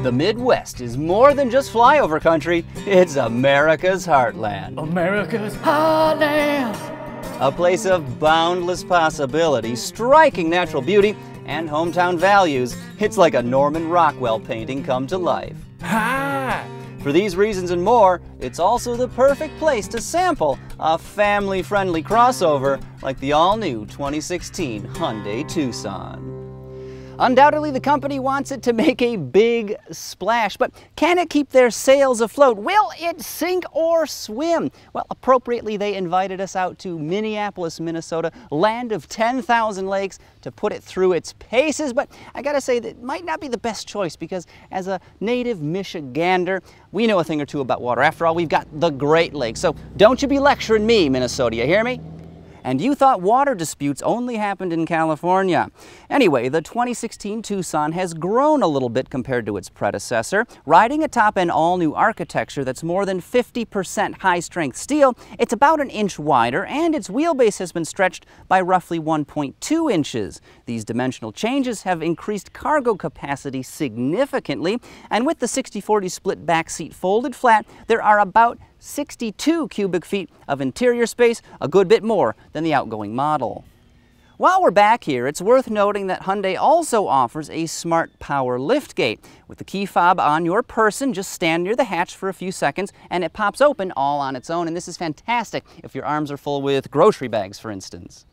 The Midwest is more than just flyover country, it's America's heartland. America's heartland! A place of boundless possibility, striking natural beauty, and hometown values. It's like a Norman Rockwell painting come to life. Hi! For these reasons and more, it's also the perfect place to sample a family-friendly crossover like the all-new 2016 Hyundai Tucson. Undoubtedly, the company wants it to make a big splash, but can it keep their sails afloat? Will it sink or swim? Well, appropriately, they invited us out to Minneapolis, Minnesota, land of 10,000 lakes, to put it through its paces, but I gotta say that it might not be the best choice because as a native Michigander, we know a thing or two about water. After all, we've got the Great Lakes, so don't you be lecturing me, Minnesota, you hear me? And you thought water disputes only happened in California. Anyway, the 2016 Tucson has grown a little bit compared to its predecessor. Riding atop an all-new architecture that's more than 50% high-strength steel, it's about an inch wider, and its wheelbase has been stretched by roughly 1.2 inches. These dimensional changes have increased cargo capacity significantly, and with the 60-40 split back seat folded flat, there are about 62 cubic feet of interior space, a good bit more than the outgoing model. While we're back here, it's worth noting that Hyundai also offers a smart power liftgate. With the key fob on your person, just stand near the hatch for a few seconds and it pops open all on its own, and this is fantastic if your arms are full with grocery bags, for instance.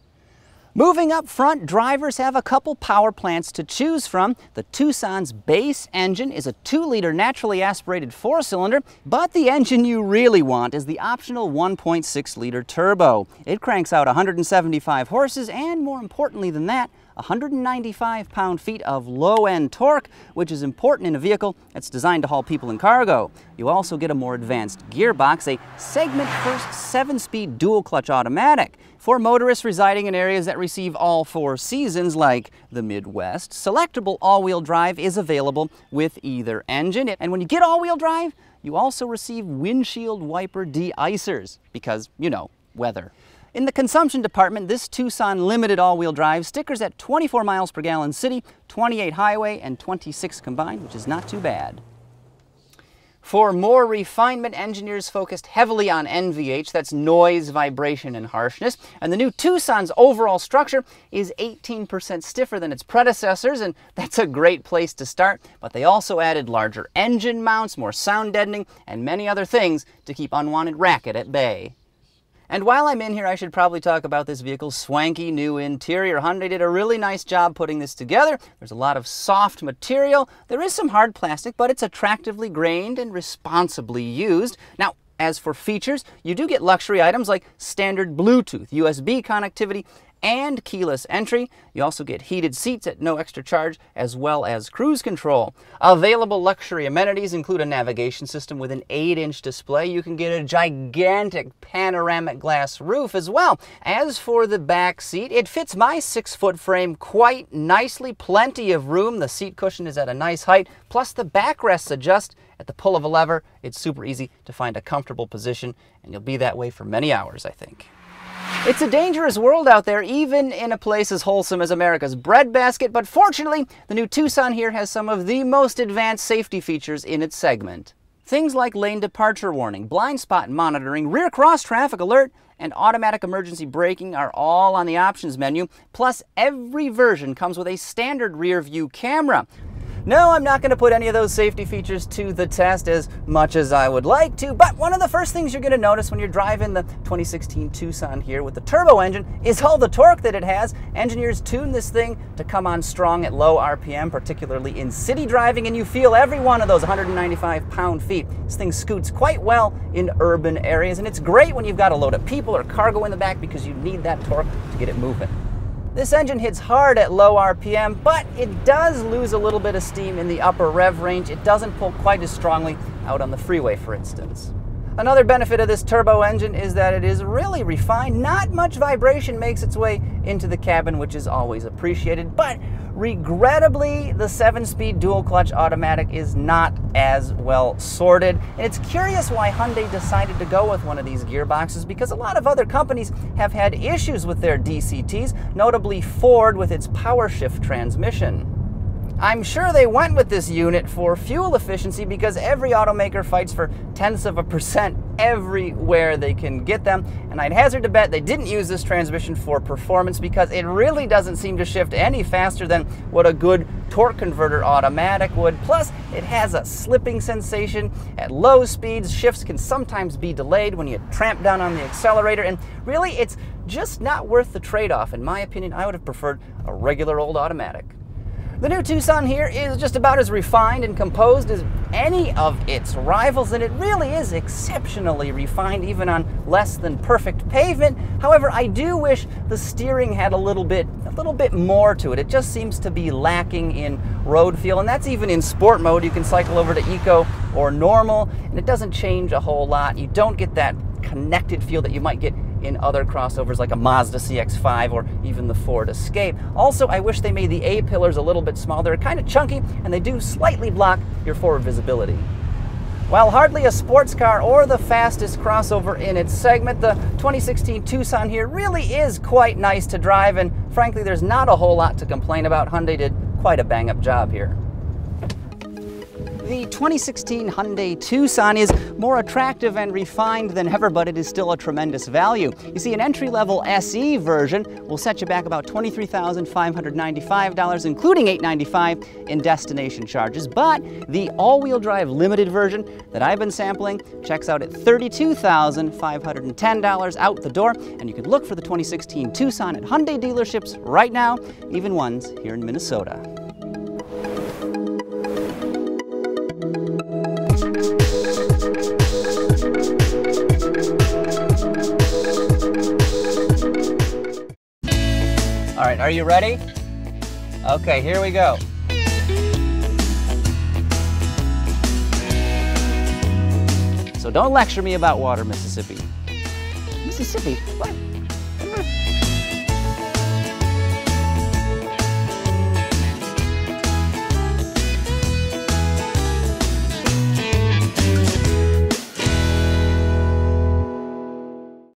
Moving up front, drivers have a couple power plants to choose from. The Tucson's base engine is a 2-liter naturally aspirated 4-cylinder, but the engine you really want is the optional 1.6-liter turbo. It cranks out 175 horses and, more importantly than that, 195 pound-feet of low-end torque, which is important in a vehicle that's designed to haul people and cargo. You also get a more advanced gearbox, a segment-first 7-speed dual-clutch automatic. For motorists residing in areas that receive all 4 seasons, like the Midwest, selectable all-wheel drive is available with either engine. And when you get all-wheel drive, you also receive windshield wiper de-icers, because, you know, weather. In the consumption department, this Tucson limited all-wheel drive stickers at 24 miles per gallon city, 28 highway, and 26 combined, which is not too bad. For more refinement, engineers focused heavily on NVH, that's noise, vibration, and harshness. And the new Tucson's overall structure is 18% stiffer than its predecessors, and that's a great place to start. But they also added larger engine mounts, more sound deadening, and many other things to keep unwanted racket at bay. And while I'm in here, I should probably talk about this vehicle's swanky new interior. Hyundai did a really nice job putting this together. There's a lot of soft material. There is some hard plastic, but it's attractively grained and responsibly used. Now, as for features, you do get luxury items like standard Bluetooth, USB connectivity, and keyless entry. You also get heated seats at no extra charge, as well as cruise control. Available luxury amenities include a navigation system with an 8-inch display. You can get a gigantic panoramic glass roof as well. As for the back seat, it fits my 6-foot frame quite nicely. Plenty of room. The seat cushion is at a nice height. Plus the backrests adjust at the pull of a lever. It's super easy to find a comfortable position, and you'll be that way for many hours, I think. It's a dangerous world out there, even in a place as wholesome as America's breadbasket, but fortunately, the new Tucson here has some of the most advanced safety features in its segment. Things like lane departure warning, blind spot monitoring, rear cross traffic alert, and automatic emergency braking are all on the options menu. Plus, every version comes with a standard rear view camera. No, I'm not going to put any of those safety features to the test as much as I would like to, but one of the first things you're going to notice when you're driving the 2016 Tucson here with the turbo engine is all the torque that it has. Engineers tune this thing to come on strong at low RPM, particularly in city driving, and you feel every one of those 195 pound-feet. This thing scoots quite well in urban areas, and it's great when you've got a load of people or cargo in the back because you need that torque to get it moving. This engine hits hard at low RPM, but it does lose a little bit of steam in the upper rev range. It doesn't pull quite as strongly out on the freeway, for instance. Another benefit of this turbo engine is that it is really refined. Not much vibration makes its way into the cabin, which is always appreciated, but regrettably, the 7-speed dual-clutch automatic is not as well sorted. And it's curious why Hyundai decided to go with one of these gearboxes, because a lot of other companies have had issues with their DCTs, notably Ford with its power shift transmission. I'm sure they went with this unit for fuel efficiency because every automaker fights for tenths of a percent everywhere they can get them, and I'd hazard to bet they didn't use this transmission for performance because it really doesn't seem to shift any faster than what a good torque converter automatic would. Plus, it has a slipping sensation at low speeds. Shifts can sometimes be delayed when you tramp down on the accelerator, and really it's just not worth the trade-off. In my opinion, I would have preferred a regular old automatic. The new Tucson here is just about as refined and composed as any of its rivals, and it really is exceptionally refined even on less than perfect pavement. However, I do wish the steering had a little bit more to it. It just seems to be lacking in road feel, and that's even in sport mode. You can cycle over to eco or normal, and it doesn't change a whole lot. You don't get that connected feel that you might get in other crossovers like a Mazda CX-5 or even the Ford Escape. Also, I wish they made the A-pillars a little bit smaller. They're kind of chunky, and they do slightly block your forward visibility. While hardly a sports car or the fastest crossover in its segment, the 2016 Tucson here really is quite nice to drive, and frankly, there's not a whole lot to complain about. Hyundai did quite a bang-up job here. The 2016 Hyundai Tucson is more attractive and refined than ever, but it is still a tremendous value. You see, an entry-level SE version will set you back about $23,595, including $895 in destination charges, but the all-wheel drive limited version that I've been sampling checks out at $32,510 out the door, and you can look for the 2016 Tucson at Hyundai dealerships right now, even ones here in Minnesota. All right, are you ready? Okay, here we go. So don't lecture me about water, Mississippi. Mississippi? What?